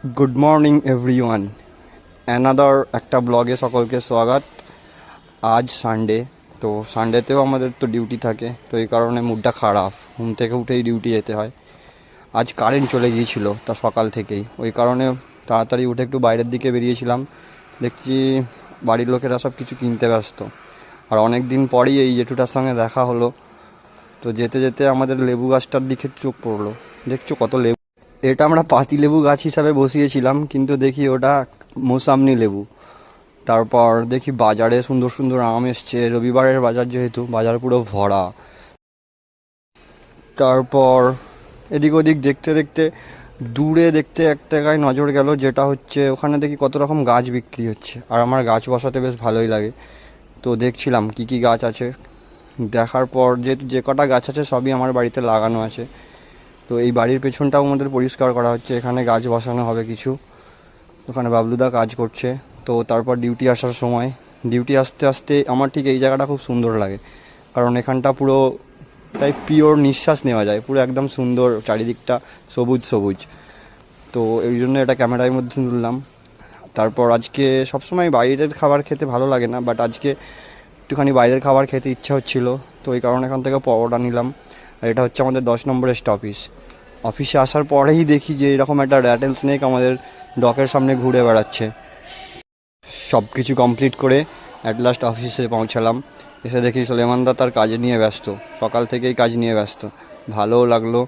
Good morning everyone, another একটা ব্লগে সকলকে স্বাগত। আজ সানডে, তো সানডেতেও আমাদের তো ডিউটি থাকে, তো এই কারণে মুডটা খারাপ। ঘুম থেকে উঠেই ডিউটি যেতে হয়। আজ কারেন্ট চলে গিয়েছিল তা সকাল থেকেই, ওই কারণে তাড়াতাড়ি উঠে একটু বাইরের দিকে বেরিয়েছিলাম। দেখছি বাড়ির লোকেরা সব কিছু কিনতে ব্যস্ত, আর অনেক দিন পরেই এই জেঠুটার সঙ্গে দেখা হলো। তো যেতে যেতে আমাদের লেবু গাছটার দিকে চোখ পড়লো। দেখছো কত লেবু। এটা আমরা পাতি লেবু গাছ হিসাবে বসিয়েছিলাম, কিন্তু দেখি ওটা মৌসামনি লেবু। তারপর দেখি বাজারে সুন্দর সুন্দর আম এসছে, রবিবারের বাজার যেহেতু, বাজার পুরো ভরা। তারপর এদিক ওদিক দেখতে দেখতে দূরে দেখতে একটা জায়গায় নজর গেল, যেটা হচ্ছে ওখানে দেখি কত রকম গাছ বিক্রি হচ্ছে, আর আমার গাছ বসাতে বেশ ভালোই লাগে। তো দেখছিলাম কি কি গাছ আছে। দেখার পর যেহেতু যে কটা গাছ আছে সবই আমার বাড়িতে লাগানো আছে, তো এই বাড়ির পেছনটাও আমাদের পরিষ্কার করা হচ্ছে, এখানে গাছ বসানো হবে কিছু। ওখানে বাবলুদা কাজ করছে। তো তারপর ডিউটি আসার সময়, ডিউটি আসতে আসতে আমার ঠিক এই জায়গাটা খুব সুন্দর লাগে, কারণ এখানটা পুরো তাই পিওর নিঃশ্বাস নেওয়া যায়, পুরো একদম সুন্দর, চারিদিকটা সবুজ সবুজ। তো এই জন্য এটা ক্যামেরার মধ্যে তুললাম। তারপর আজকে সবসময় বাইরের খাবার খেতে ভালো লাগে না, বাট আজকে একটুখানি বাইরের খাবার খেতে ইচ্ছা হচ্ছিল, তো এই কারণে এখান থেকে পরোটা নিলাম। আর এটা হচ্ছে আমাদের 10 নম্বরের স্টপিস। অফিসে আসার পরেই দেখি যে এরকম একটা র্যাটেল স্নেক আমাদের ডকের সামনে ঘুরে বেড়াচ্ছে। সব কিছু কমপ্লিট করে অ্যাট লাস্ট অফিসে পৌঁছালাম। এসে দেখি সুলেমানদা তার কাজে নিয়ে ব্যস্ত, সকাল থেকেই কাজ নিয়ে ব্যস্ত। ভালোও লাগলো,